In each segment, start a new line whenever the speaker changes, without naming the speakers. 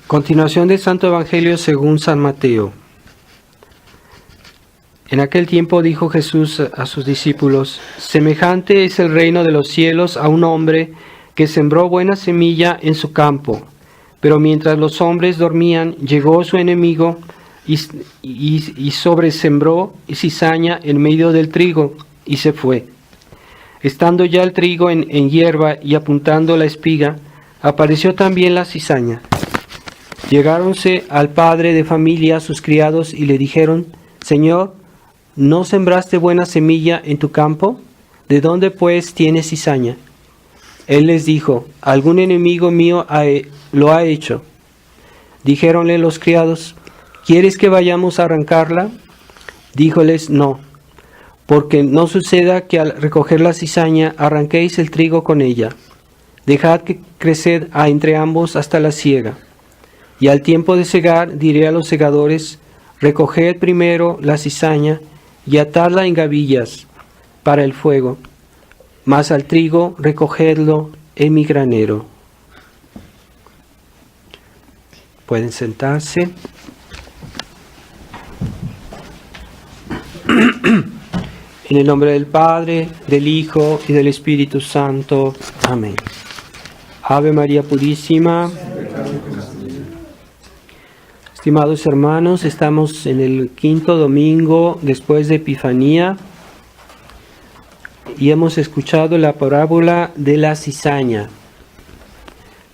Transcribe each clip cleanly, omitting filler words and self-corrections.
Continuación del Santo Evangelio según San Mateo. En aquel tiempo dijo Jesús a sus discípulos: semejante es el reino de los cielos a un hombre que sembró buena semilla en su campo. Pero mientras los hombres dormían, llegó su enemigo y sobresembró cizaña en medio del trigo, y se fue. Estando ya el trigo en hierba y apuntando la espiga, apareció también la cizaña. Llegáronse al padre de familia sus criados y le dijeron: Señor, ¿no sembraste buena semilla en tu campo? ¿De dónde pues tienes cizaña? Él les dijo: algún enemigo mío lo ha hecho. Dijéronle los criados: ¿quieres que vayamos a arrancarla? Díjoles: no, porque no suceda que al recoger la cizaña arranquéis el trigo con ella. Dejad que creced entre ambos hasta la siega. Y al tiempo de segar diré a los segadores: recoged primero la cizaña y atadla en gavillas para el fuego, mas al trigo recogedlo en mi granero. Pueden sentarse. En el nombre del Padre, del Hijo y del Espíritu Santo. Amén. Ave María Purísima. Estimados hermanos, estamos en el quinto domingo después de Epifanía y hemos escuchado la parábola de la cizaña.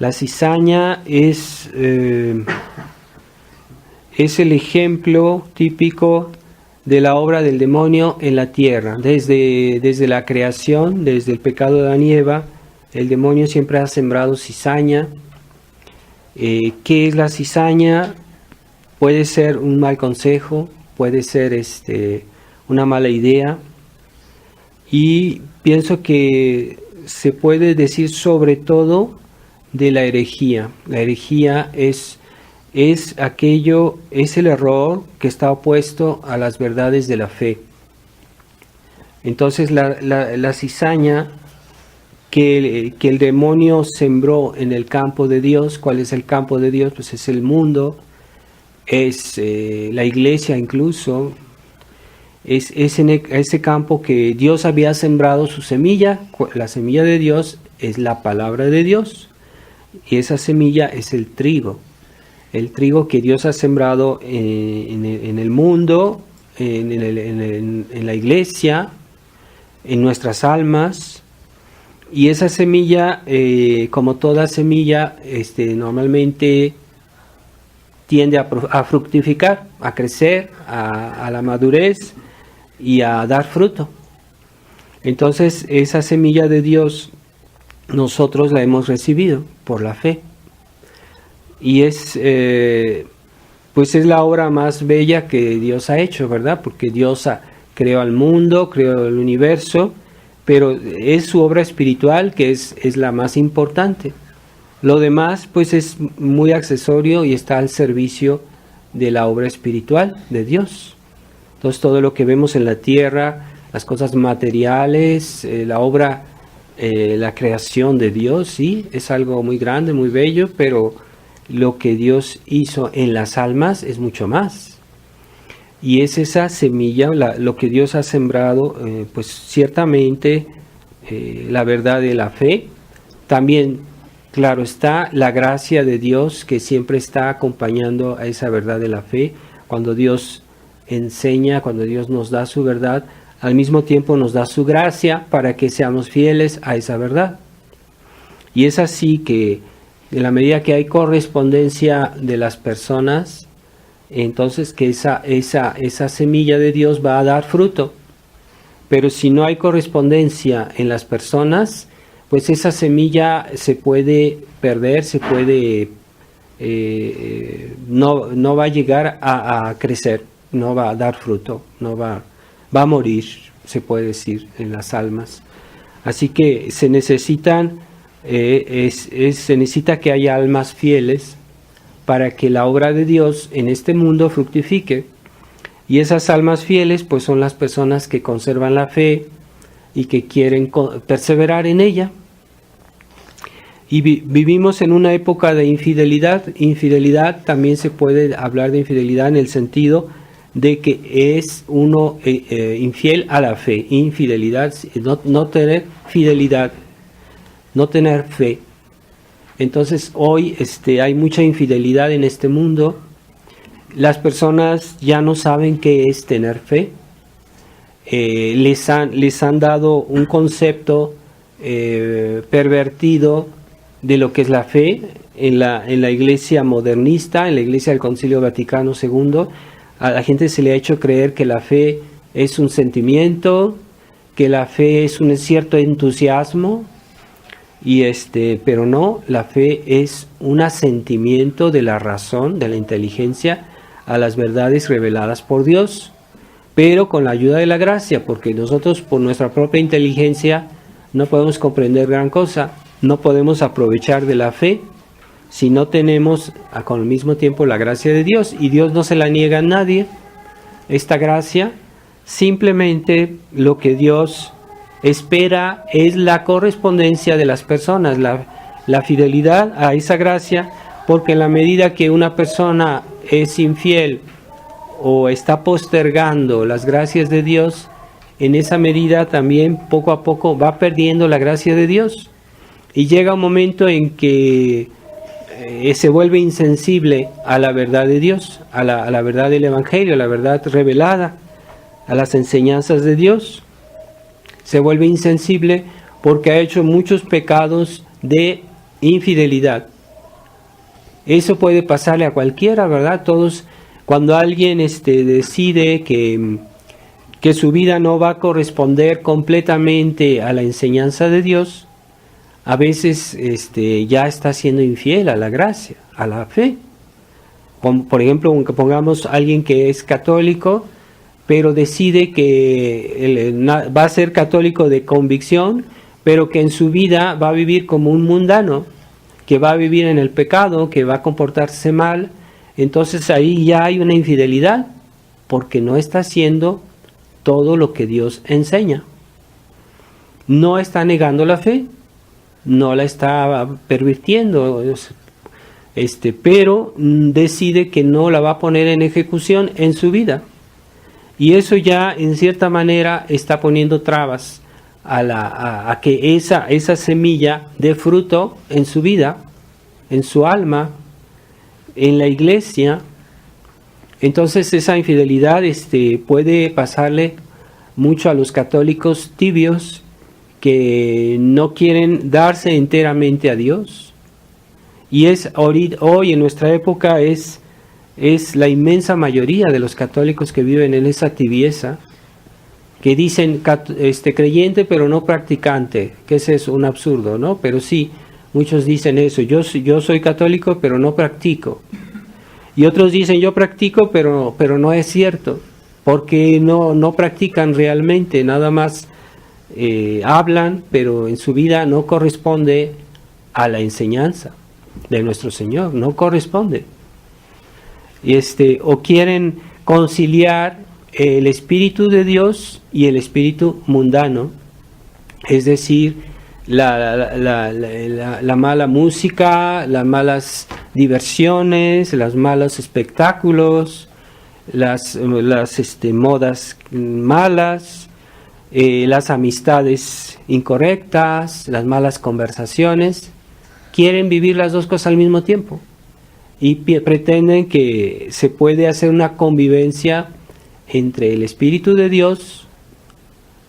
La cizaña es el ejemplo típico de la obra del demonio en la tierra. Desde la creación, desde el pecado de Adán y Eva, el demonio siempre ha sembrado cizaña. ¿Qué es la cizaña? Puede ser un mal consejo, puede ser una mala idea, y pienso que se puede decir sobre todo de la herejía. La herejía es el error que está opuesto a las verdades de la fe. Entonces la cizaña que el demonio sembró en el campo de Dios. ¿Cuál es el campo de Dios? Pues es el mundo. Es la iglesia incluso, es en ese campo que Dios había sembrado su semilla. La semilla de Dios es la palabra de Dios, y esa semilla es el trigo que Dios ha sembrado en el mundo, en la iglesia, en nuestras almas. Y esa semilla, como toda semilla, normalmente tiende a fructificar, a crecer, a la madurez y a dar fruto. Entonces, esa semilla de Dios nosotros la hemos recibido por la fe. Y es la obra más bella que Dios ha hecho, ¿verdad? Porque Dios creó al mundo, creó el universo, pero es su obra espiritual que es la más importante. Lo demás pues es muy accesorio y está al servicio de la obra espiritual de Dios. Entonces todo lo que vemos en la tierra, las cosas materiales, la obra, la creación de Dios, sí, es algo muy grande, muy bello, pero lo que Dios hizo en las almas es mucho más. Y es esa semilla, lo que Dios ha sembrado, pues ciertamente la verdad de la fe. También, claro está, la gracia de Dios que siempre está acompañando a esa verdad de la fe. Cuando Dios enseña, cuando Dios nos da su verdad, al mismo tiempo nos da su gracia para que seamos fieles a esa verdad. Y es así que en la medida que hay correspondencia de las personas, entonces que esa semilla de Dios va a dar fruto. Pero si no hay correspondencia en las personas, pues esa semilla se puede perder, no va a llegar a crecer, no va a dar fruto, va a morir, se puede decir, en las almas. Así que se necesita que haya almas fieles para que la obra de Dios en este mundo fructifique. Y esas almas fieles pues son las personas que conservan la fe y que quieren perseverar en ella. Y vivimos en una época de infidelidad. Infidelidad, también se puede hablar de infidelidad en el sentido de que es uno infiel a la fe. Infidelidad, no tener fidelidad, no tener fe. Entonces hoy hay mucha infidelidad en este mundo. Las personas ya no saben qué es tener fe. Les han dado un concepto pervertido de lo que es la fe en la iglesia modernista, en la iglesia del Concilio Vaticano II. A la gente se le ha hecho creer que la fe es un sentimiento, que la fe es un cierto entusiasmo, pero no, la fe es un asentimiento de la razón, de la inteligencia a las verdades reveladas por Dios, pero con la ayuda de la gracia, porque nosotros por nuestra propia inteligencia no podemos comprender gran cosa, no podemos aprovechar de la fe si no tenemos con el mismo tiempo la gracia de Dios, y Dios no se la niega a nadie, esta gracia. Simplemente lo que Dios espera es la correspondencia de las personas, la fidelidad a esa gracia, porque en la medida que una persona es infiel o está postergando las gracias de Dios, en esa medida también poco a poco va perdiendo la gracia de Dios, y llega un momento en que se vuelve insensible a la verdad de Dios, a la verdad del Evangelio, a la verdad revelada, a las enseñanzas de Dios. Se vuelve insensible porque ha hecho muchos pecados de infidelidad. Eso puede pasarle a cualquiera, ¿verdad? Todos, cuando alguien decide que su vida no va a corresponder completamente a la enseñanza de Dios, a veces ya está siendo infiel a la gracia, a la fe. Por ejemplo, aunque pongamos a alguien que es católico, pero decide que va a ser católico de convicción, pero que en su vida va a vivir como un mundano, que va a vivir en el pecado, que va a comportarse mal. Entonces ahí ya hay una infidelidad, porque no está haciendo todo lo que Dios enseña. No está negando la fe, no la está pervirtiendo, pero decide que no la va a poner en ejecución en su vida. Y eso ya en cierta manera está poniendo trabas a que esa semilla dé fruto en su vida, en su alma, en la iglesia. Entonces esa infidelidad puede pasarle mucho a los católicos tibios que no quieren darse enteramente a Dios. Y hoy en nuestra época es la inmensa mayoría de los católicos que viven en esa tibieza, que dicen creyente pero no practicante, que ese es un absurdo, ¿no? Pero sí, muchos dicen eso, yo soy católico pero no practico. Y otros dicen yo practico pero no es cierto, porque no practican realmente, nada más hablan, pero en su vida no corresponde a la enseñanza de nuestro Señor, no corresponde. O quieren conciliar el espíritu de Dios y el espíritu mundano, es decir, la mala música, las malas diversiones, los malos espectáculos, las modas malas, las amistades incorrectas, las malas conversaciones. Quieren vivir las dos cosas al mismo tiempo y pretenden que se puede hacer una convivencia entre el espíritu de Dios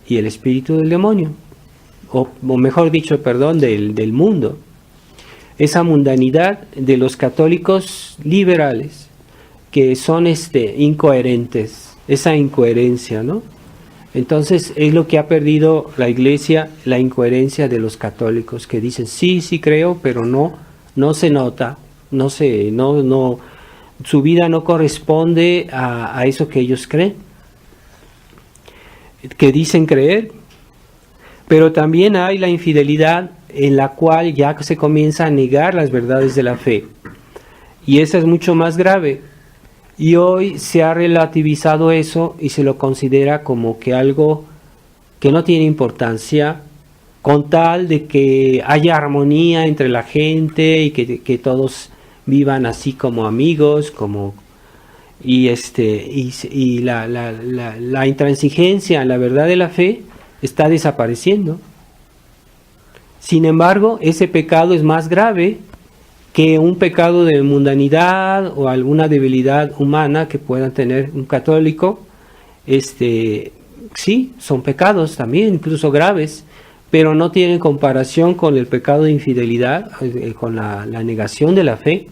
y el espíritu del demonio, o mejor dicho, del mundo. Esa mundanidad de los católicos liberales que son incoherentes, esa incoherencia, ¿no? Entonces es lo que ha perdido la Iglesia, la incoherencia de los católicos, que dicen sí creo, pero no se nota, su vida no corresponde a eso que ellos creen, que dicen creer. Pero también hay la infidelidad en la cual ya se comienza a negar las verdades de la fe, y esa es mucho más grave. Y hoy se ha relativizado eso y se lo considera como que algo que no tiene importancia, con tal de que haya armonía entre la gente y que todos vivan así como amigos, y la intransigencia, la verdad de la fe está desapareciendo. Sin embargo, ese pecado es más grave que un pecado de mundanidad o alguna debilidad humana que pueda tener un católico. Sí, son pecados también, incluso graves, pero no tienen comparación con el pecado de infidelidad, con la negación de la fe.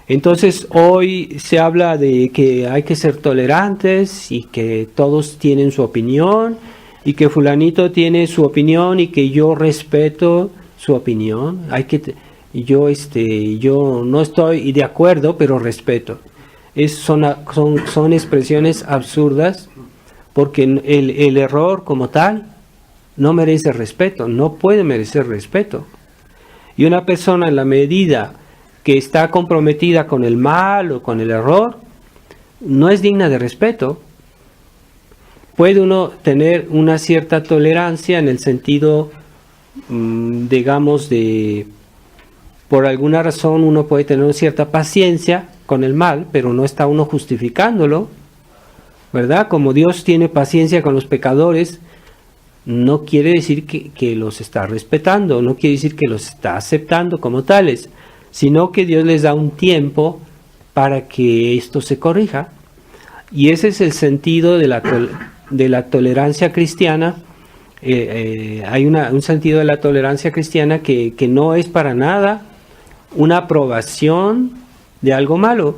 Entonces hoy se habla de que hay que ser tolerantes y que todos tienen su opinión y que fulanito tiene su opinión y que yo respeto su opinión. Yo no estoy de acuerdo, pero respeto. Son expresiones absurdas, porque el error como tal no merece respeto, no puede merecer respeto. Y una persona, en la medida que está comprometida con el mal o con el error, no es digna de respeto. Puede uno tener una cierta tolerancia en el sentido, digamos, por alguna razón uno puede tener una cierta paciencia con el mal, pero no está uno justificándolo, ¿verdad? Como Dios tiene paciencia con los pecadores, no quiere decir que los está respetando, no quiere decir que los está aceptando como tales, sino que Dios les da un tiempo para que esto se corrija. Y ese es el sentido de la tolerancia cristiana. Hay un sentido de la tolerancia cristiana que no es para nada una aprobación de algo malo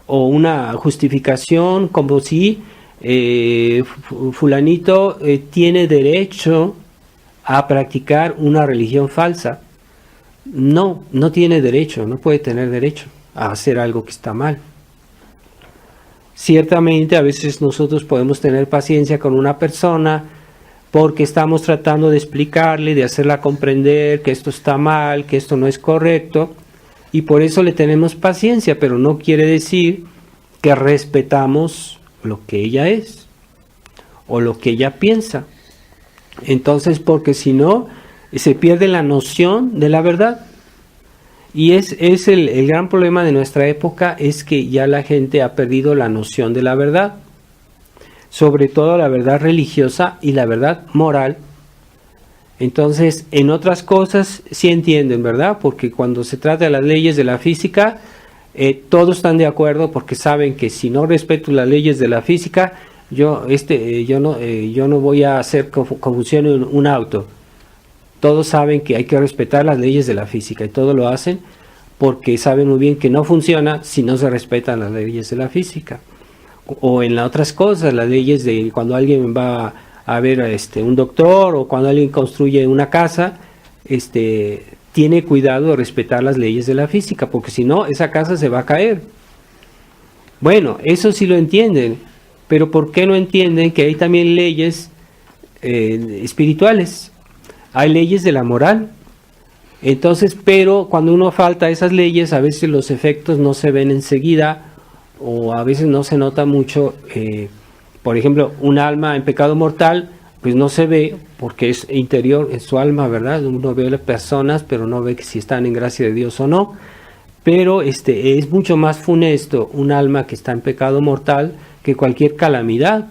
o una justificación como si fulanito tiene derecho a practicar una religión falsa. No tiene derecho, no puede tener derecho a hacer algo que está mal. Ciertamente a veces nosotros podemos tener paciencia con una persona porque estamos tratando de explicarle, de hacerla comprender que esto está mal, que esto no es correcto, y por eso le tenemos paciencia, pero no quiere decir que respetamos lo que ella es o lo que ella piensa. Entonces, porque si no, se pierde la noción de la verdad. Y es el gran problema de nuestra época, es que ya la gente ha perdido la noción de la verdad, sobre todo la verdad religiosa y la verdad moral. Entonces, en otras cosas sí entienden, ¿verdad? Porque cuando se trata de las leyes de la física, todos están de acuerdo porque saben que si no respeto las leyes de la física, yo no voy a hacer confusión en un auto. Todos saben que hay que respetar las leyes de la física y todos lo hacen porque saben muy bien que no funciona si no se respetan las leyes de la física. O en las otras cosas, las leyes de cuando alguien va a ver un doctor o cuando alguien construye una casa, tiene cuidado de respetar las leyes de la física, porque si no, esa casa se va a caer. Bueno, eso sí lo entienden, pero ¿por qué no entienden que hay también leyes espirituales? Hay leyes de la moral. Entonces, pero cuando uno falta a esas leyes, a veces los efectos no se ven enseguida, o a veces no se nota mucho. Por ejemplo, un alma en pecado mortal, pues no se ve porque es interior en su alma, ¿verdad? Uno ve a las personas, pero no ve que si están en gracia de Dios o no. Pero es mucho más funesto un alma que está en pecado mortal que cualquier calamidad.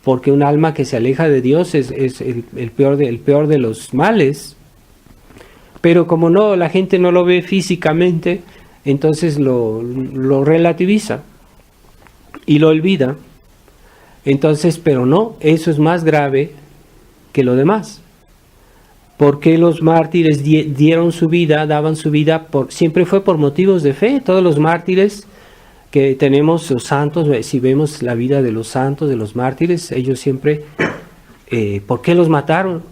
Porque un alma que se aleja de Dios es el peor de los males. Pero como no, la gente no lo ve físicamente, entonces lo relativiza y lo olvida. Entonces, pero no, eso es más grave que lo demás. Porque los mártires dieron su vida, daban su vida, siempre fue por motivos de fe. Todos los mártires que tenemos, los santos, si vemos la vida de los santos, de los mártires, ellos siempre, ¿por qué los mataron?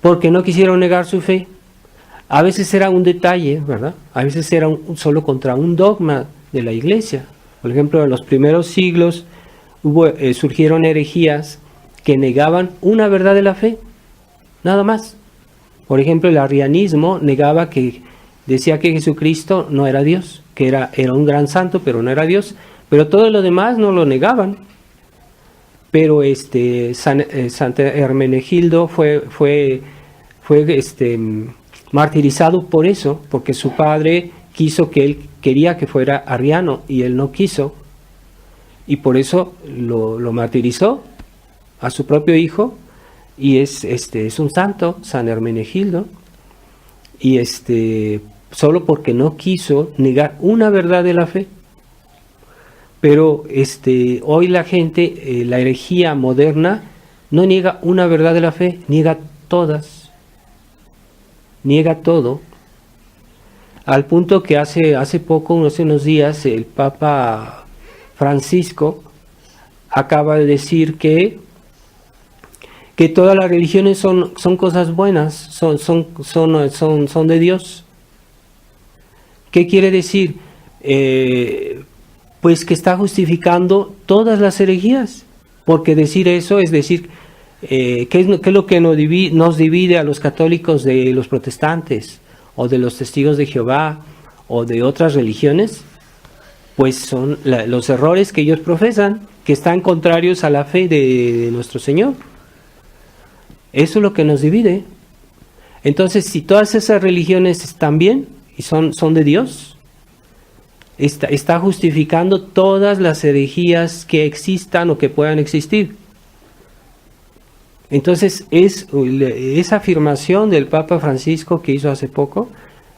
Porque no quisieron negar su fe. A veces era un detalle, ¿verdad? A veces era solo contra un dogma de la iglesia. Por ejemplo, en los primeros siglos surgieron herejías que negaban una verdad de la fe, nada más. Por ejemplo, el arrianismo decía que Jesucristo no era Dios, que era un gran santo, pero no era Dios, pero todo lo demás no lo negaban. pero Santa Hermenegildo fue martirizado por eso, porque su padre quería que fuera arriano y él no quiso, y por eso lo martirizó a su propio hijo, y es un santo, San Hermenegildo, y solo porque no quiso negar una verdad de la fe. Pero hoy la gente, la herejía moderna, no niega una verdad de la fe, niega todas, niega todo, al punto que hace poco, hace unos días, el Papa Francisco acaba de decir que todas las religiones son cosas buenas, son de Dios. ¿Qué quiere decir? Pues que está justificando todas las herejías, porque decir eso es decir, ¿qué es lo que nos divide a los católicos de los protestantes, o de los testigos de Jehová, o de otras religiones? Pues son los errores que ellos profesan, que están contrarios a la fe de nuestro Señor. Eso es lo que nos divide. Entonces, si todas esas religiones están bien y son de Dios, está justificando todas las herejías que existan o que puedan existir. Entonces, esa afirmación del Papa Francisco que hizo hace poco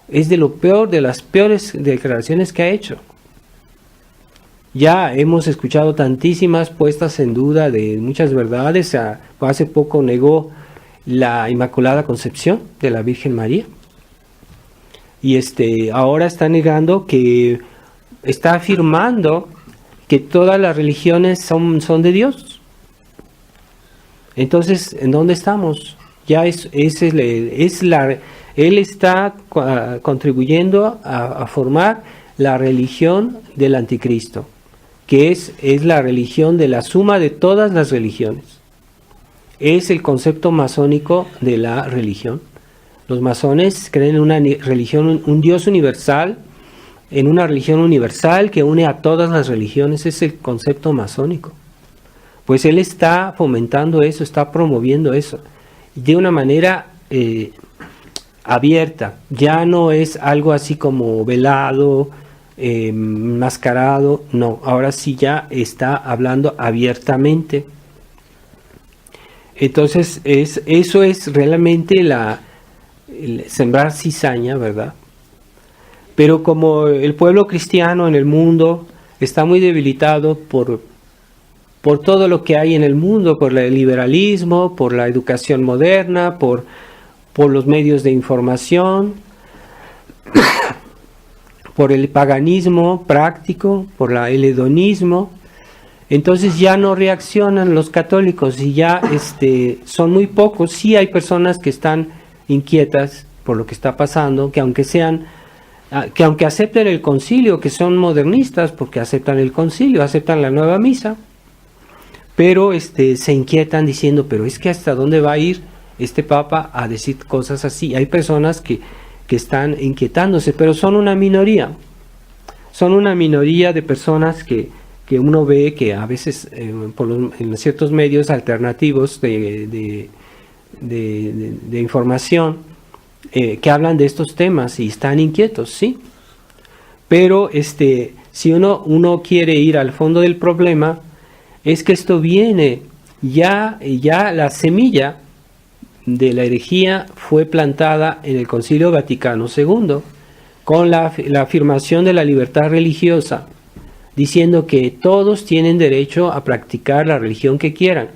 es de lo peor, de las peores declaraciones que ha hecho. Ya hemos escuchado tantísimas puestas en duda de muchas verdades. Hace poco negó la Inmaculada Concepción de la Virgen María. Y ahora está negando está afirmando que todas las religiones son de Dios. Entonces, ¿en dónde estamos? Ya él está contribuyendo a formar la religión del anticristo, que es la religión de la suma de todas las religiones. Es el concepto masónico de la religión. Los masones creen en una religión, un Dios universal, en una religión universal que une a todas las religiones. Es el concepto masónico. Pues él está fomentando eso, está promoviendo eso, de una manera abierta. Ya no es algo así como velado, mascarado, no, ahora sí ya está hablando abiertamente. Entonces eso es realmente el sembrar cizaña, ¿verdad? Pero como el pueblo cristiano en el mundo está muy debilitado por todo lo que hay en el mundo, por el liberalismo, por la educación moderna, por los medios de información, por el paganismo práctico, por el hedonismo. Entonces ya no reaccionan los católicos y ya son muy pocos. Sí hay personas que están inquietas por lo que está pasando, que aunque acepten el concilio, que son modernistas porque aceptan el concilio, aceptan la nueva misa, pero se inquietan diciendo, pero es que hasta dónde va a ir este Papa a decir cosas así. Hay personas que están inquietándose, pero son una minoría de personas que uno ve que a veces en ciertos medios alternativos de información que hablan de estos temas y están inquietos, sí. Pero si uno quiere ir al fondo del problema, es que esto viene, ya la semilla de la herejía fue plantada en el Concilio Vaticano II, con la afirmación de la libertad religiosa, diciendo que todos tienen derecho a practicar la religión que quieran.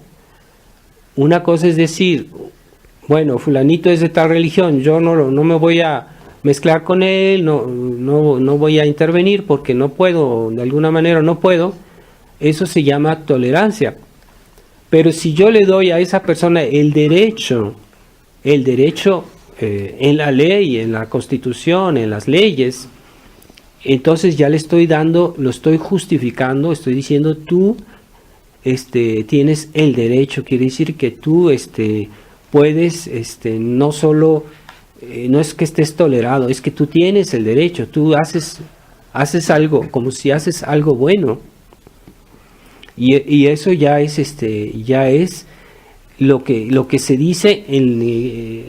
Una cosa es decir, bueno, fulanito es de tal religión, yo no me voy a mezclar con él, no voy a intervenir porque no puedo, de alguna manera no puedo. Eso se llama tolerancia. Pero si yo le doy a esa persona el derecho en la ley, en la Constitución, en las leyes, entonces ya le estoy dando, lo estoy justificando, estoy diciendo tú tienes el derecho. Quiere decir que tú puedes, no solo, no es que estés tolerado, es que tú tienes el derecho, tú haces algo, como si haces algo bueno. Y eso ya es lo que se dice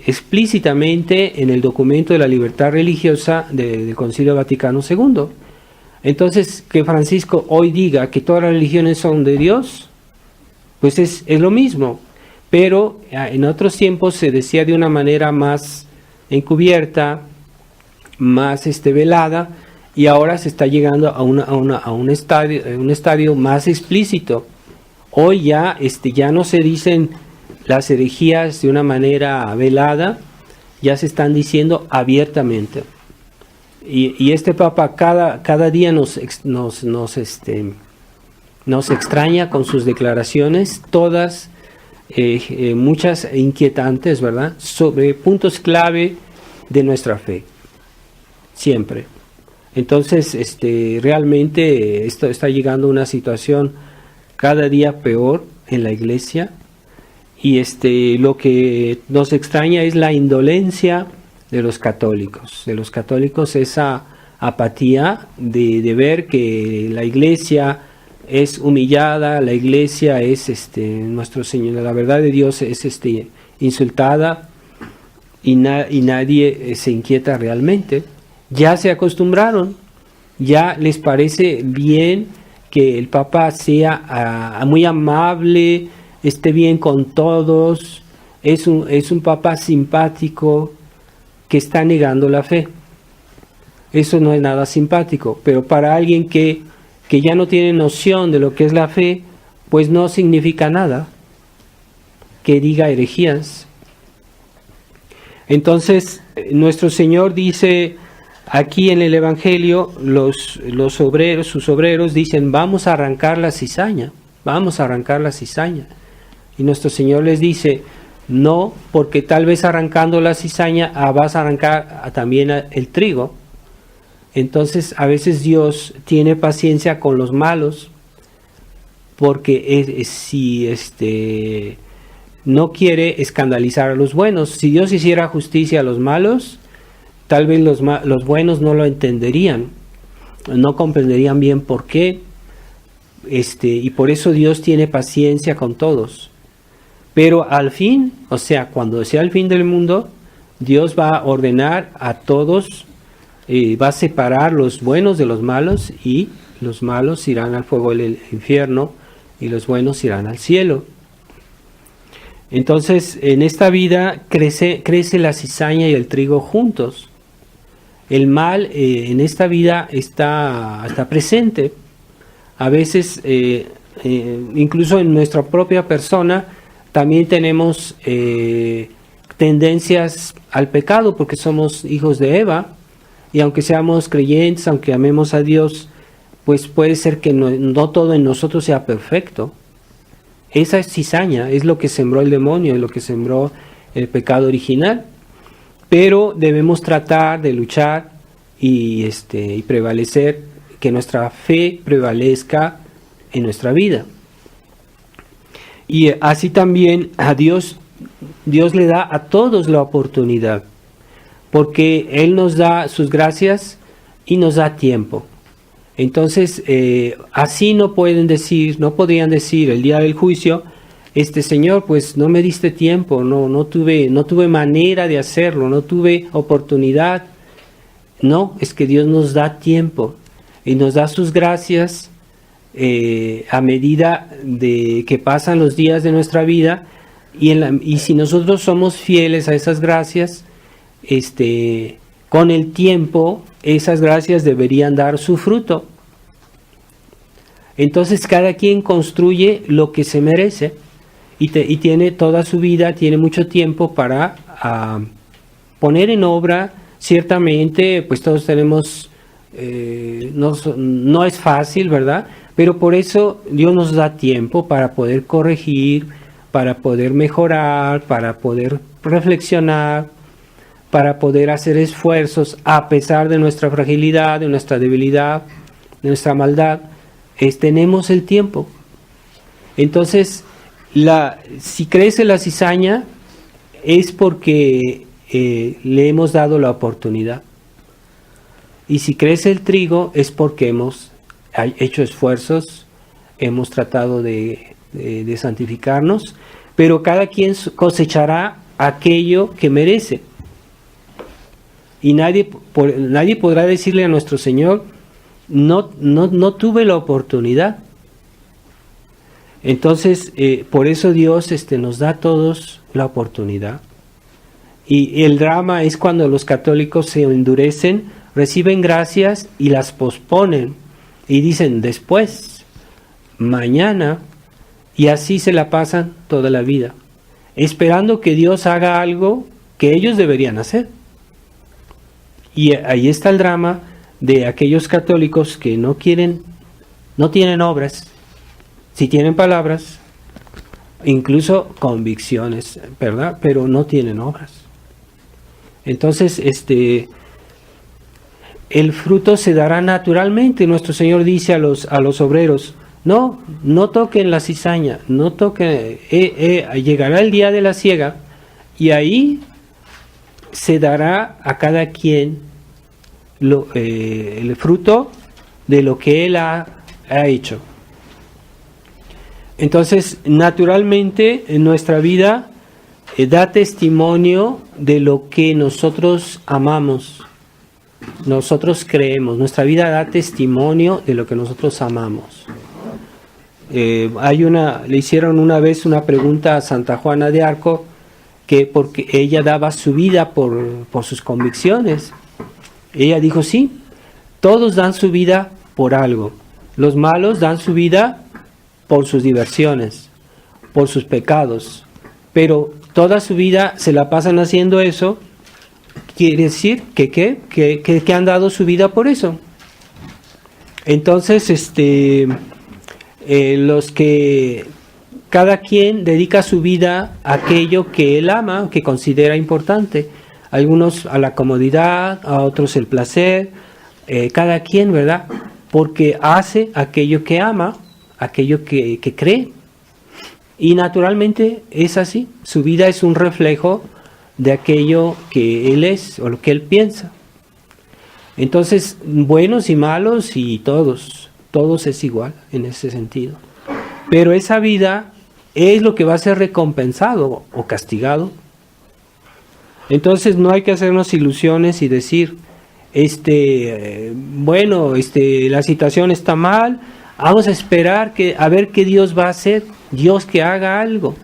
explícitamente en el documento de la libertad religiosa del Concilio Vaticano II. Entonces, que Francisco hoy diga que todas las religiones son de Dios, pues es lo mismo, pero en otros tiempos se decía de una manera más encubierta, más velada, y ahora se está llegando a un estadio más explícito. Hoy ya no se dicen las herejías de una manera velada, ya se están diciendo abiertamente. Y este Papa cada día nos extraña con sus declaraciones, todas, muchas inquietantes, ¿verdad?, sobre puntos clave de nuestra fe, siempre. Entonces, realmente esto está llegando a una situación cada día peor en la Iglesia, y lo que nos extraña es la indolencia de los católicos, esa apatía de ver que la Iglesia es humillada, la Iglesia es nuestro Señor, la verdad de Dios es insultada, y nadie se inquieta realmente. Ya se acostumbraron, ya les parece bien que el Papa sea muy amable, esté bien con todos, es un Papa simpático que está negando la fe. Eso no es nada simpático, pero para alguien que ya no tiene noción de lo que es la fe, pues no significa nada que diga herejías. Entonces, nuestro Señor dice aquí en el Evangelio, sus obreros dicen, vamos a arrancar la cizaña. Y nuestro Señor les dice, no, porque tal vez arrancando la cizaña vas a arrancar también el trigo. Entonces, a veces Dios tiene paciencia con los malos, porque si no quiere escandalizar a los buenos. Si Dios hiciera justicia a los malos, tal vez los buenos no lo entenderían, no comprenderían bien por qué, y por eso Dios tiene paciencia con todos. Pero al fin, o sea, cuando sea el fin del mundo, Dios va a ordenar a todos, va a separar los buenos de los malos, y los malos irán al fuego del infierno y los buenos irán al cielo. Entonces, en esta vida crece la cizaña y el trigo juntos. El mal en esta vida está presente. A veces, incluso en nuestra propia persona, también tenemos tendencias al pecado, porque somos hijos de Eva, y aunque seamos creyentes, aunque amemos a Dios, pues puede ser que no todo en nosotros sea perfecto. Esa cizaña es lo que sembró el demonio, es lo que sembró el pecado original. Pero debemos tratar de luchar y prevalecer, que nuestra fe prevalezca en nuestra vida. Y así también a Dios le da a todos la oportunidad, porque Él nos da sus gracias y nos da tiempo. Entonces, así no podrían decir el día del juicio, Señor, pues no me diste tiempo, no tuve manera de hacerlo, no tuve oportunidad. No, es que Dios nos da tiempo y nos da sus gracias a medida de que pasan los días de nuestra vida, y si nosotros somos fieles a esas gracias, con el tiempo esas gracias deberían dar su fruto. Entonces cada quien construye lo que se merece, y tiene toda su vida, tiene mucho tiempo para poner en obra. Ciertamente, pues todos tenemos, no es fácil, ¿verdad? Pero por eso Dios nos da tiempo para poder corregir, para poder mejorar, para poder reflexionar, para poder hacer esfuerzos a pesar de nuestra fragilidad, de nuestra debilidad, de nuestra maldad. Tenemos el tiempo. Entonces, si crece la cizaña, es porque le hemos dado la oportunidad. Y si crece el trigo, es porque hemos hecho esfuerzos hemos tratado de santificarnos, pero cada quien cosechará aquello que merece. Y nadie podrá decirle a nuestro Señor, no tuve la oportunidad. Entonces, por eso Dios nos da a todos la oportunidad. Y el drama es cuando los católicos se endurecen, reciben gracias y las posponen. Y dicen después, mañana, y así se la pasan toda la vida, esperando que Dios haga algo que ellos deberían hacer. Y ahí está el drama de aquellos católicos que no tienen obras, sí tienen palabras, incluso convicciones, ¿verdad? Pero no tienen obras. Entonces, el fruto se dará naturalmente. Nuestro Señor dice a los obreros, no toquen la cizaña, no toquen, llegará el día de la siega y ahí se dará a cada quien el fruto de lo que él ha hecho. Entonces, naturalmente, en nuestra vida da testimonio de lo que nosotros amamos, nosotros creemos. Nuestra vida da testimonio de lo que nosotros amamos. Le hicieron una vez una pregunta a Santa Juana de Arco, que porque ella daba su vida por sus convicciones. Ella dijo, sí, todos dan su vida por algo. Los malos dan su vida por sus diversiones, por sus pecados, pero toda su vida se la pasan haciendo eso. Quiere decir que han dado su vida por eso. Entonces, los que cada quien dedica su vida a aquello que él ama, que considera importante. Algunos a la comodidad, a otros el placer, cada quien, ¿verdad? Porque hace aquello que ama, aquello que cree. Y naturalmente es así. Su vida es un reflejo de aquello que él es o lo que él piensa. Entonces, buenos y malos y todos es igual en ese sentido. Pero esa vida es lo que va a ser recompensado o castigado. Entonces no hay que hacernos ilusiones y decir, la situación está mal, vamos a esperar a ver qué Dios va a hacer, Dios que haga algo.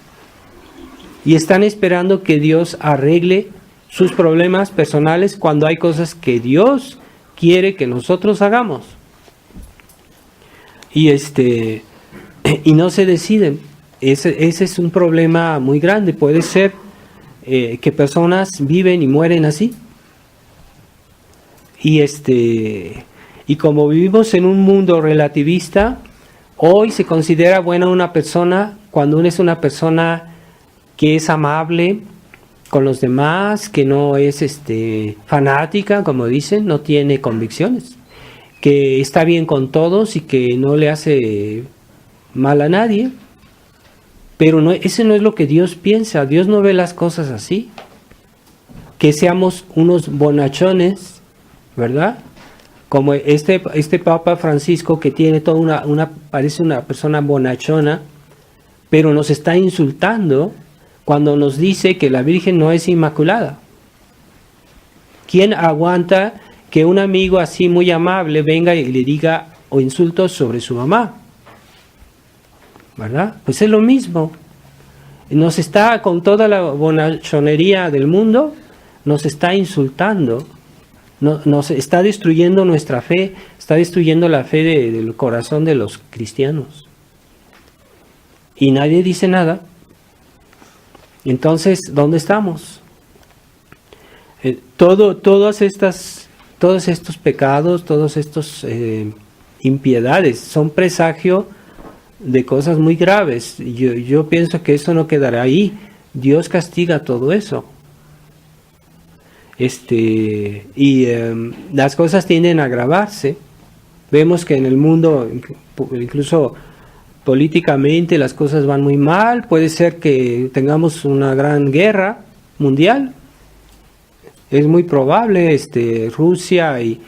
Y están esperando que Dios arregle sus problemas personales cuando hay cosas que Dios quiere que nosotros hagamos. Y no se deciden. Ese es un problema muy grande. Puede ser que personas viven y mueren así. Y como vivimos en un mundo relativista, hoy se considera buena una persona cuando uno es una persona que es amable con los demás, que no es fanática, como dicen, no tiene convicciones, que está bien con todos y que no le hace mal a nadie. Pero ese no es lo que Dios piensa. Dios no ve las cosas así. Que seamos unos bonachones, ¿verdad? Como este Papa Francisco, que tiene toda parece una persona bonachona, pero nos está insultando cuando nos dice que la Virgen no es inmaculada. ¿Quién aguanta que un amigo así muy amable venga y le diga o insultos sobre su mamá? ¿Verdad? Pues es lo mismo. Nos está, con toda la bonachonería del mundo, nos está insultando, nos está destruyendo nuestra fe, está destruyendo la fe del corazón de los cristianos. Y nadie dice nada. Entonces, ¿dónde estamos? Todos estos pecados, todos estos impiedades son presagio de cosas muy graves. Yo pienso que eso no quedará ahí. Dios castiga todo eso. Las cosas tienden a agravarse. Vemos que en el mundo, incluso políticamente, las cosas van muy mal. Puede ser que tengamos una gran guerra mundial. Es muy probable. Rusia y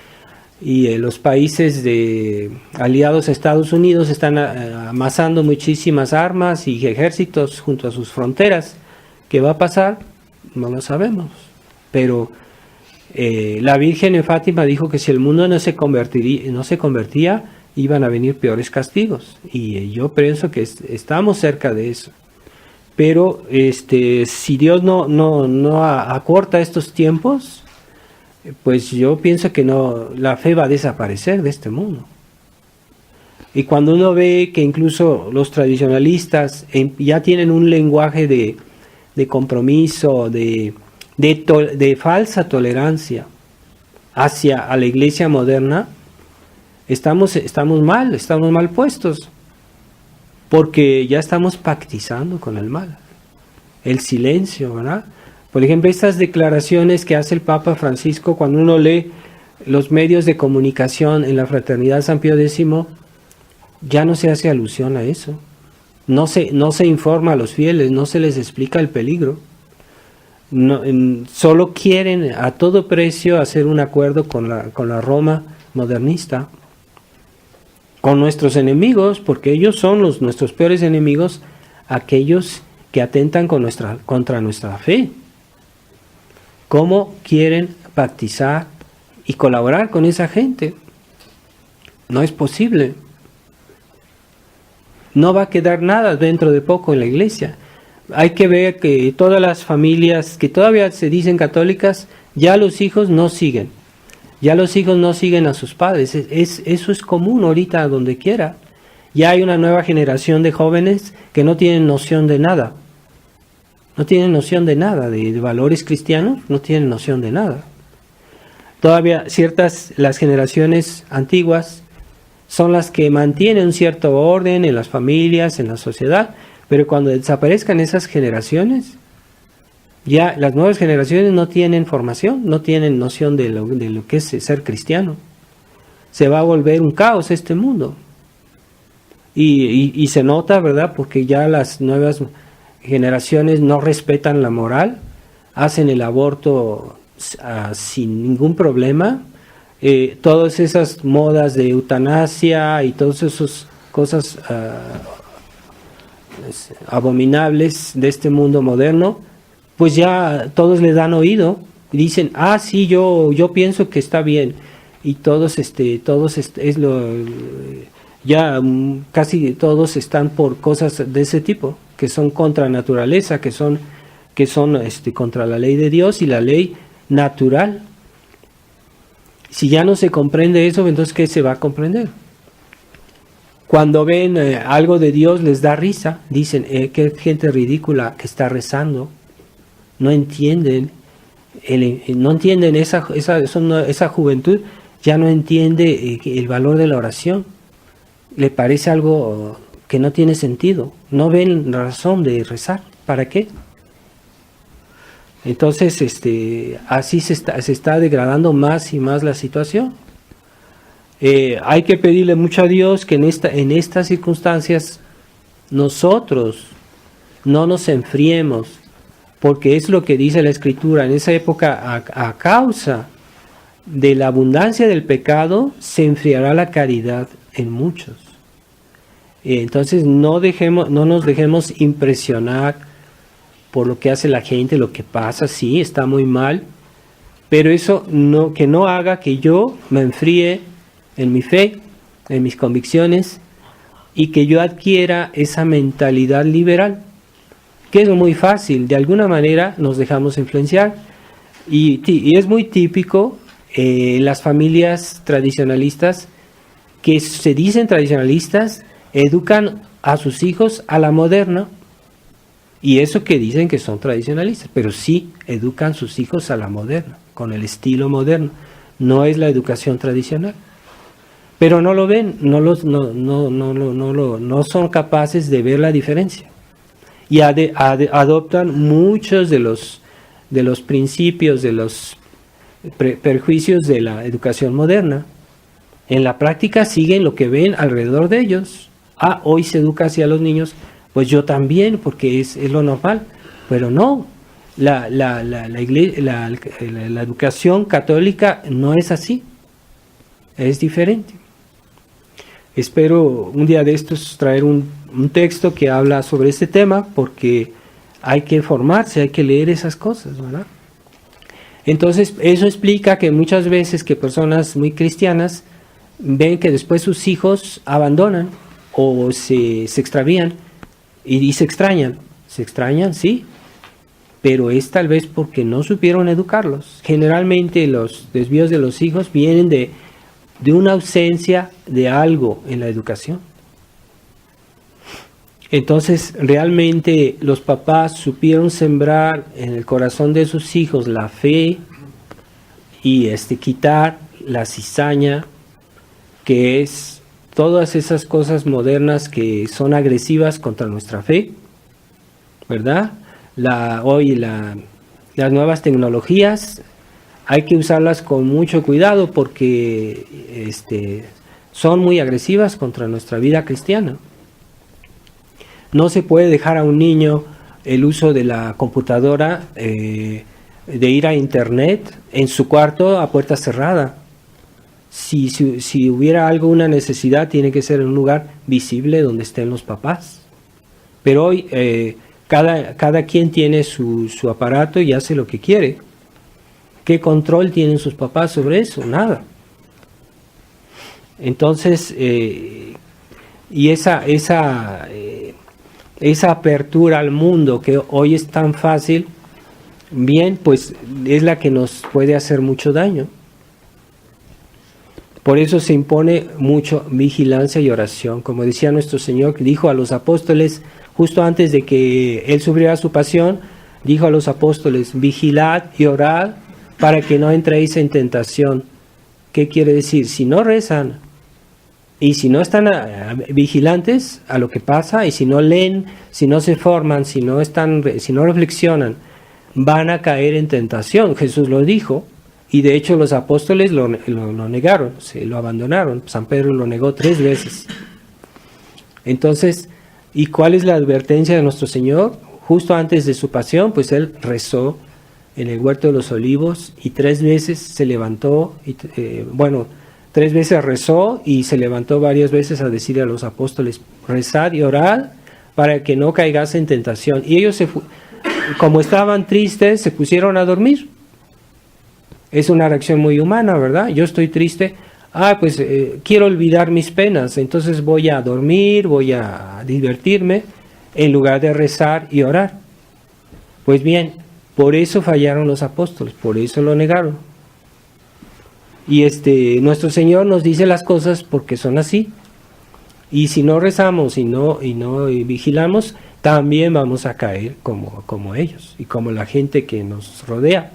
y los países aliados a Estados Unidos están amasando muchísimas armas y ejércitos junto a sus fronteras. ¿Qué va a pasar? No lo sabemos. Pero la Virgen en Fátima dijo que si el mundo no se convertía, iban a venir peores castigos. Y yo pienso que estamos cerca de eso. Pero si Dios no acorta estos tiempos, pues yo pienso que la fe va a desaparecer de este mundo. Y cuando uno ve que incluso los tradicionalistas ya tienen un lenguaje de compromiso, de falsa tolerancia a la iglesia moderna, estamos mal puestos, porque ya estamos pactizando con el mal. El silencio, ¿verdad? Por ejemplo, estas declaraciones que hace el Papa Francisco, cuando uno lee los medios de comunicación en la Fraternidad San Pío X, ya no se hace alusión a eso. No se informa a los fieles, no se les explica el peligro. Solo quieren a todo precio hacer un acuerdo con la Roma modernista, con nuestros enemigos, porque ellos son nuestros peores enemigos, aquellos que atentan contra nuestra fe. ¿Cómo quieren pactizar y colaborar con esa gente? No es posible. No va a quedar nada dentro de poco en la iglesia. Hay que ver que todas las familias que todavía se dicen católicas, ya los hijos no siguen. Ya los hijos no siguen a sus padres. Eso es común ahorita donde quiera. Ya hay una nueva generación de jóvenes que no tienen noción de nada. No tienen noción de nada, de valores cristianos, no tienen noción de nada. Todavía las generaciones antiguas son las que mantienen un cierto orden en las familias, en la sociedad, pero cuando desaparezcan esas generaciones, ya las nuevas generaciones no tienen formación, no tienen noción de lo que es ser cristiano. Se va a volver un caos este mundo. Y se nota, ¿verdad? Porque ya las nuevas generaciones no respetan la moral, hacen el aborto sin ningún problema. Todas esas modas de eutanasia y todas esas cosas abominables de este mundo moderno, pues ya todos le dan oído y dicen, sí, yo pienso que está bien, y casi todos están por cosas de ese tipo, que son contra naturaleza, que son contra la ley de Dios y la ley natural. Si ya no se comprende eso, entonces ¿qué se va a comprender? Cuando ven algo de Dios les da risa, dicen, qué gente ridícula que está rezando. No entienden, esa juventud ya no entiende el valor de la oración. Le parece algo que no tiene sentido. No ven la razón de rezar. ¿Para qué? Entonces, así se está degradando más y más la situación. Hay que pedirle mucho a Dios que en estas circunstancias nosotros no nos enfriemos, porque es lo que dice la Escritura. En esa época, a causa de la abundancia del pecado, se enfriará la caridad en muchos. Entonces no nos dejemos impresionar por lo que hace la gente, lo que pasa. Sí, está muy mal, pero eso que no haga que yo me enfríe en mi fe, en mis convicciones, y que yo adquiera esa mentalidad liberal, que es muy fácil. De alguna manera nos dejamos influenciar, y es muy típico las familias tradicionalistas, que se dicen tradicionalistas, educan a sus hijos a la moderna, y eso que dicen que son tradicionalistas, pero sí educan sus hijos a la moderna, con el estilo moderno. No es la educación tradicional. Pero no lo ven, no son capaces de ver la diferencia. Y adoptan muchos de los principios, de los perjuicios de la educación moderna. En la práctica siguen lo que ven alrededor de ellos. Hoy se educa hacia los niños, pues yo también, porque es lo normal. Pero no, la educación católica no es así. es diferente. Espero un día de estos traer un texto que habla sobre este tema, porque hay que formarse, hay que leer esas cosas, ¿verdad? Entonces, eso explica que muchas veces que personas muy cristianas ven que después sus hijos abandonan o se extravían y se extrañan. Se extrañan, sí, pero es tal vez porque no supieron educarlos. Generalmente los desvíos de los hijos vienen de una ausencia de algo en la educación. Entonces, realmente los papás supieron sembrar en el corazón de sus hijos la fe y quitar la cizaña, que es todas esas cosas modernas que son agresivas contra nuestra fe, ¿verdad? Hoy las nuevas tecnologías hay que usarlas con mucho cuidado porque son muy agresivas contra nuestra vida cristiana. No se puede dejar a un niño el uso de la computadora, de ir a internet en su cuarto a puerta cerrada. Si hubiera una necesidad, tiene que ser en un lugar visible donde estén los papás. Pero hoy cada quien tiene su aparato y hace lo que quiere. ¿Qué control tienen sus papás sobre eso? Nada. Entonces, y esa apertura al mundo que hoy es tan fácil, bien, pues es la que nos puede hacer mucho daño. Por eso se impone mucho vigilancia y oración. Como decía nuestro Señor, que dijo a los apóstoles, justo antes de que Él sufriera su pasión, dijo a los apóstoles, vigilad y orad para que no entréis en tentación. ¿Qué quiere decir? Si no rezan y si no están vigilantes a lo que pasa, y si no leen, si no se forman, si no reflexionan, van a caer en tentación. Jesús lo dijo. Y de hecho los apóstoles lo negaron, lo abandonaron. San Pedro lo negó 3 veces. Entonces, ¿y cuál es la advertencia de nuestro Señor? Justo antes de su pasión, pues Él rezó en el huerto de los olivos y 3 veces se levantó, 3 veces rezó y se levantó varias veces a decirle a los apóstoles, rezad y orad para que no caigas en tentación. Y ellos, como estaban tristes, se pusieron a dormir. Es una reacción muy humana, ¿verdad? Yo estoy triste, pues quiero olvidar mis penas, entonces voy a dormir, voy a divertirme, en lugar de rezar y orar. Pues bien, por eso fallaron los apóstoles, por eso lo negaron. Y nuestro Señor nos dice las cosas porque son así. Y si no rezamos y no vigilamos, también vamos a caer como ellos y como la gente que nos rodea.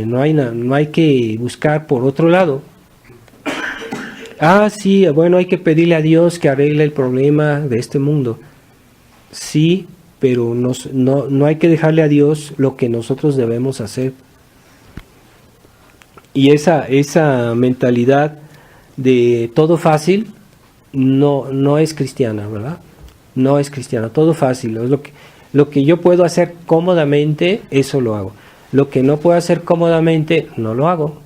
No hay que buscar por otro lado. Sí, bueno, hay que pedirle a Dios que arregle el problema de este mundo. Sí, pero no hay que dejarle a Dios lo que nosotros debemos hacer. Y esa mentalidad de todo fácil no es cristiana, ¿verdad? No es cristiana, todo fácil. Es lo que yo puedo hacer cómodamente, eso lo hago. Lo que no puedo hacer cómodamente, no lo hago.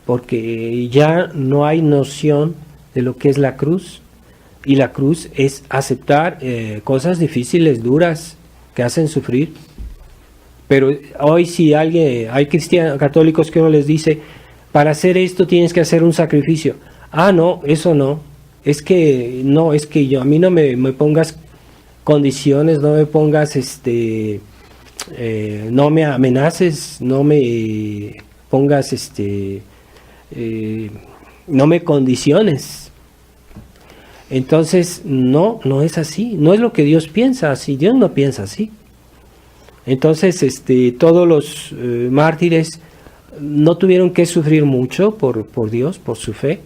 Porque ya no hay noción de lo que es la cruz. Y la cruz es aceptar cosas difíciles, duras, que hacen sufrir. Pero hoy si hay cristianos, católicos que uno les dice, para hacer esto tienes que hacer un sacrificio. No, eso no. Es que a mí no me pongas condiciones, no me pongas no me amenaces, no me pongas no me condiciones. Entonces no es así, no es lo que Dios piensa así, Dios no piensa así. Entonces todos los mártires no tuvieron que sufrir mucho por Dios, por su fe,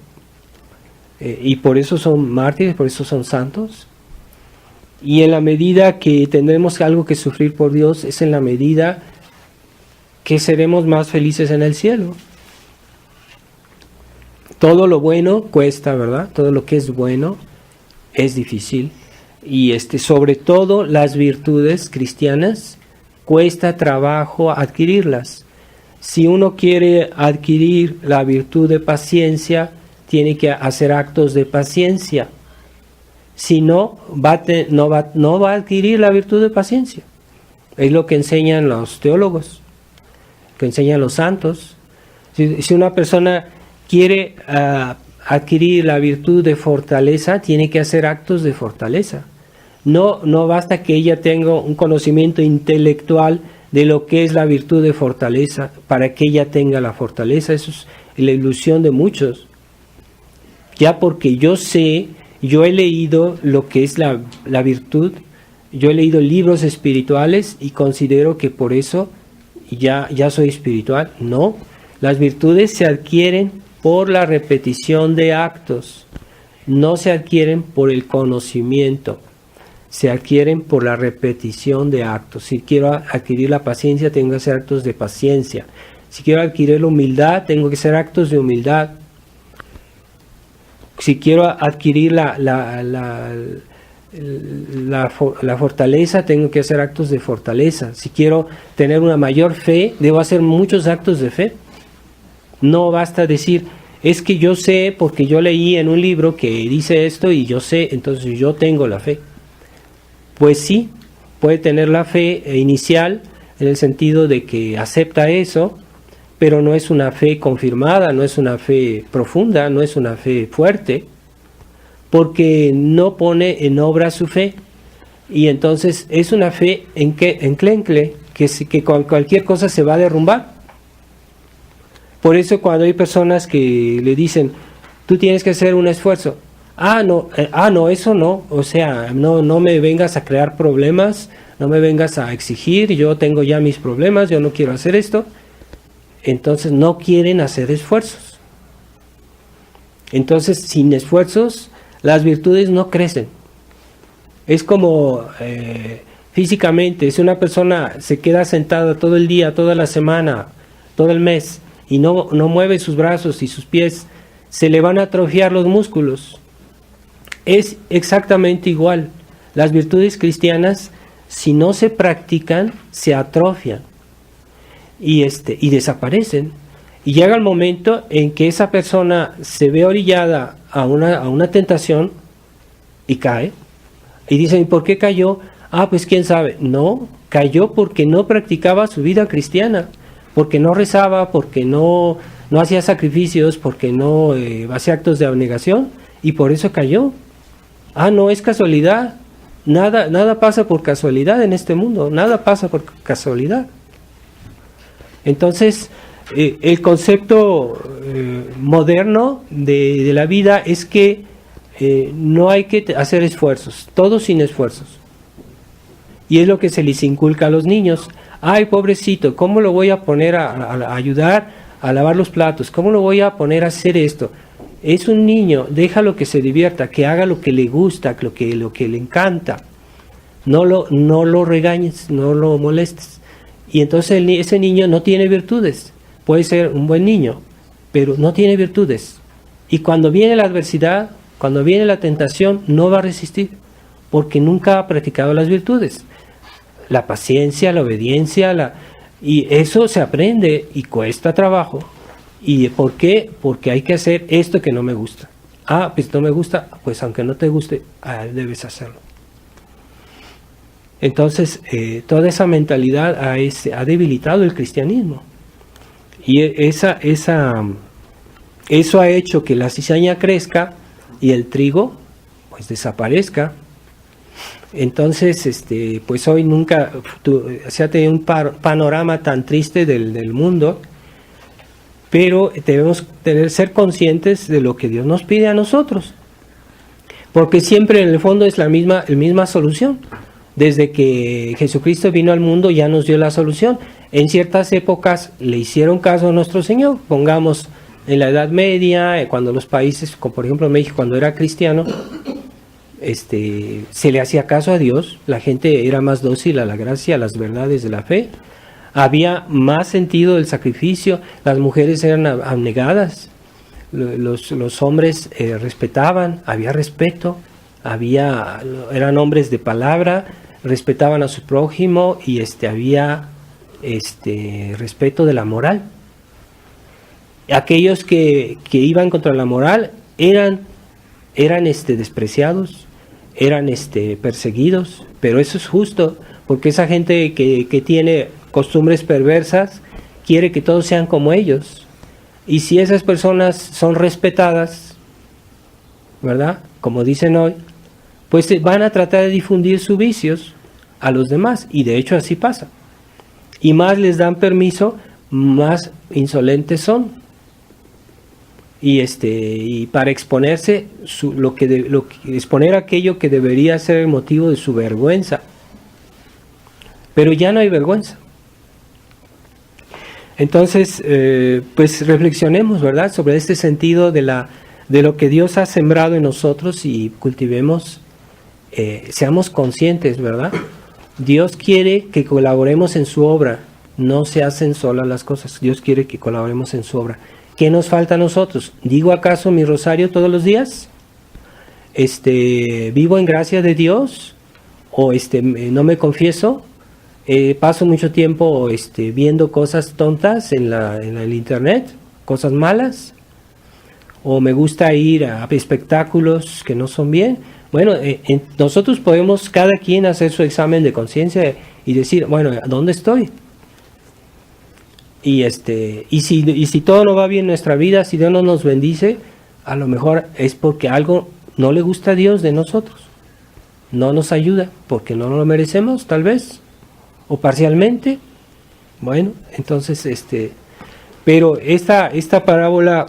y por eso son mártires, por eso son santos. Y en la medida que tendremos algo que sufrir por Dios, es en la medida que seremos más felices en el cielo. Todo lo bueno cuesta, ¿verdad? Todo lo que es bueno es difícil. Y sobre todo las virtudes cristianas, cuesta trabajo adquirirlas. Si uno quiere adquirir la virtud de paciencia, tiene que hacer actos de paciencia. Si no, no va a adquirir la virtud de paciencia. Es lo que enseñan los teólogos, que enseñan los santos. Si una persona quiere adquirir la virtud de fortaleza, tiene que hacer actos de fortaleza. No basta que ella tenga un conocimiento intelectual de lo que es la virtud de fortaleza para que ella tenga la fortaleza. Eso es la ilusión de muchos. Ya porque yo he leído lo que es la virtud, yo he leído libros espirituales y considero que por eso ya soy espiritual. No, las virtudes se adquieren por la repetición de actos, no se adquieren por el conocimiento, se adquieren por la repetición de actos. Si quiero adquirir la paciencia, tengo que hacer actos de paciencia. Si quiero adquirir la humildad, tengo que hacer actos de humildad. Si quiero adquirir la fortaleza, tengo que hacer actos de fortaleza. Si quiero tener una mayor fe, debo hacer muchos actos de fe. No basta decir, es que yo sé porque yo leí en un libro que dice esto y yo sé, entonces yo tengo la fe. Pues sí, puede tener la fe inicial en el sentido de que acepta eso, pero no es una fe confirmada, no es una fe profunda, no es una fe fuerte, porque no pone en obra su fe. Y entonces es una fe enclencle, que con cualquier cosa se va a derrumbar. Por eso cuando hay personas que le dicen, tú tienes que hacer un esfuerzo, no, eso no, o sea, no me vengas a crear problemas, no me vengas a exigir, yo tengo ya mis problemas, yo no quiero hacer esto. Entonces no quieren hacer esfuerzos. Entonces sin esfuerzos las virtudes no crecen. Es como físicamente, si una persona se queda sentada todo el día, toda la semana, todo el mes y no mueve sus brazos y sus pies, se le van a atrofiar los músculos. Es exactamente igual. Las virtudes cristianas, si no se practican, se atrofian y desaparecen. Y llega el momento en que esa persona se ve orillada a una tentación y cae. Y dicen, ¿por qué cayó? Pues quién sabe. No, cayó porque no practicaba su vida cristiana, porque no rezaba, porque no hacía sacrificios, porque no hacía actos de abnegación, y por eso cayó. No es casualidad. Nada pasa por casualidad en este mundo, nada pasa por casualidad. Entonces, el concepto moderno de la vida es que no hay que hacer esfuerzos, todo sin esfuerzos. Y es lo que se les inculca a los niños. Ay, pobrecito, ¿cómo lo voy a poner a ayudar a lavar los platos? ¿Cómo lo voy a poner a hacer esto? Es un niño, déjalo que se divierta, que haga lo que le gusta, lo que le encanta. No lo regañes, no lo molestes. Y entonces ese niño no tiene virtudes. Puede ser un buen niño, pero no tiene virtudes. Y cuando viene la adversidad, cuando viene la tentación, no va a resistir, porque nunca ha practicado las virtudes. La paciencia, la obediencia, y eso se aprende y cuesta trabajo. ¿Y por qué? Porque hay que hacer esto que no me gusta. Pues no me gusta, pues aunque no te guste, debes hacerlo. Entonces, toda esa mentalidad ha debilitado el cristianismo. Y eso ha hecho que la cizaña crezca y el trigo, pues, desaparezca. Entonces, pues hoy nunca se ha tenido un panorama tan triste del mundo, pero debemos ser conscientes de lo que Dios nos pide a nosotros, porque siempre en el fondo es la misma solución. Desde que Jesucristo vino al mundo ya nos dio la solución. En ciertas épocas le hicieron caso a nuestro Señor. Pongamos en la Edad Media, cuando los países, como por ejemplo México, cuando era cristiano, se le hacía caso a Dios. La gente era más dócil a la gracia, a las verdades de la fe. Había más sentido del sacrificio. Las mujeres eran abnegadas. Los hombres respetaban, había respeto, eran hombres de palabra, respetaban a su prójimo y había respeto de la moral. Aquellos que iban contra la moral eran despreciados, eran perseguidos, pero eso es justo, porque esa gente que tiene costumbres perversas quiere que todos sean como ellos. Y si esas personas son respetadas, ¿verdad?, como dicen hoy, pues van a tratar de difundir sus vicios a los demás, y de hecho así pasa. Y más les dan permiso, más insolentes son. Y para exponerse, exponer aquello que debería ser el motivo de su vergüenza. Pero ya no hay vergüenza. Entonces, pues reflexionemos, ¿verdad?, sobre este sentido de lo que Dios ha sembrado en nosotros y cultivemos, seamos conscientes, ¿verdad? Dios quiere que colaboremos en su obra, no se hacen solas las cosas, Dios quiere que colaboremos en su obra. ¿Qué nos falta a nosotros? ¿Digo acaso mi rosario todos los días? ¿Vivo en gracia de Dios? ¿O no me confieso? ¿Paso mucho tiempo viendo cosas tontas en el internet? ¿Cosas malas? ¿O me gusta ir a espectáculos que no son bien? Bueno, nosotros podemos cada quien hacer su examen de conciencia y decir, bueno, ¿dónde estoy? Y si todo no va bien en nuestra vida, si Dios no nos bendice, a lo mejor es porque algo no le gusta a Dios de nosotros. No nos ayuda, porque no lo merecemos, tal vez, o parcialmente. Bueno, entonces, pero esta parábola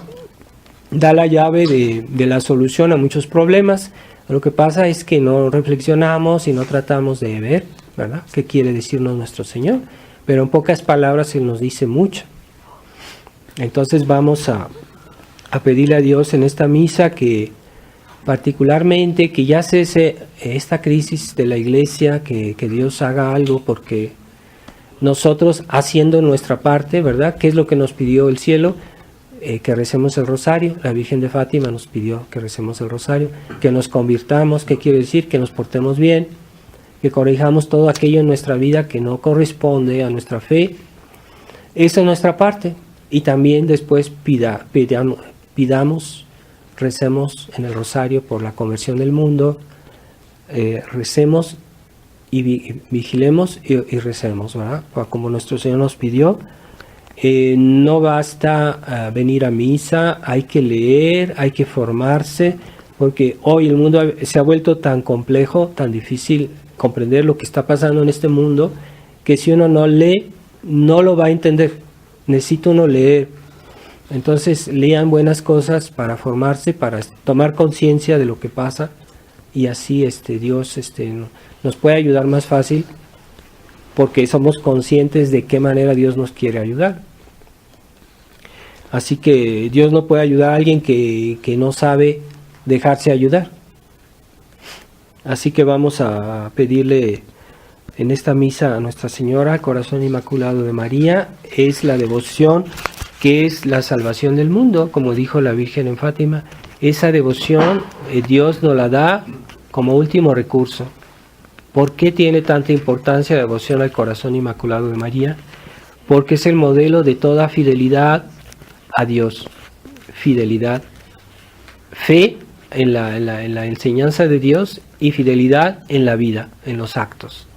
da la llave de la solución a muchos problemas. Lo que pasa es que no reflexionamos y no tratamos de ver, ¿verdad?, qué quiere decirnos nuestro Señor. Pero en pocas palabras Él nos dice mucho. Entonces vamos a pedirle a Dios en esta misa que particularmente que ya cese esta crisis de la iglesia, que Dios haga algo, porque nosotros haciendo nuestra parte, ¿verdad?, ¿qué es lo que nos pidió el cielo? Que recemos el rosario. La Virgen de Fátima nos pidió que recemos el rosario, que nos convirtamos. ¿Qué quiere decir? Que nos portemos bien, que corrijamos todo aquello en nuestra vida que no corresponde a nuestra fe. Esa es nuestra parte. Y también después pidamos, recemos en el rosario por la conversión del mundo, recemos y vigilemos y recemos, ¿verdad?, como nuestro Señor nos pidió. No basta venir a misa, hay que leer, hay que formarse, porque hoy el mundo se ha vuelto tan complejo, tan difícil comprender lo que está pasando en este mundo, que si uno no lee, no lo va a entender. Necesita uno leer. Entonces lean buenas cosas para formarse, para tomar conciencia de lo que pasa, y así Dios nos puede ayudar más fácil, porque somos conscientes de qué manera Dios nos quiere ayudar. Así que Dios no puede ayudar a alguien que no sabe dejarse ayudar. Así que vamos a pedirle en esta misa a Nuestra Señora, Corazón Inmaculado de María. Es la devoción que es la salvación del mundo, como dijo la Virgen en Fátima. Esa devoción Dios nos la da como último recurso. ¿Por qué tiene tanta importancia la devoción al Corazón Inmaculado de María? Porque es el modelo de toda fidelidad a Dios. Fidelidad, fe en la enseñanza de Dios y fidelidad en la vida, en los actos.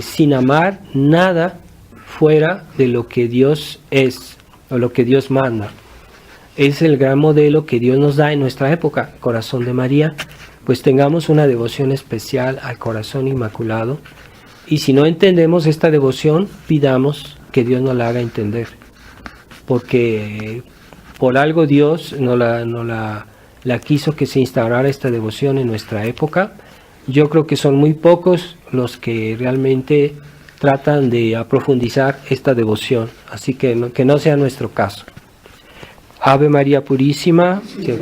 Sin amar nada fuera de lo que Dios es o lo que Dios manda. Es el gran modelo que Dios nos da en nuestra época, Corazón de María. Pues tengamos una devoción especial al Corazón Inmaculado, y si no entendemos esta devoción, pidamos que Dios nos la haga entender, porque por algo Dios no la quiso que se instaurara esta devoción en nuestra época. Yo creo que son muy pocos los que realmente tratan de profundizar esta devoción, así que no sea nuestro caso. Ave María Purísima, que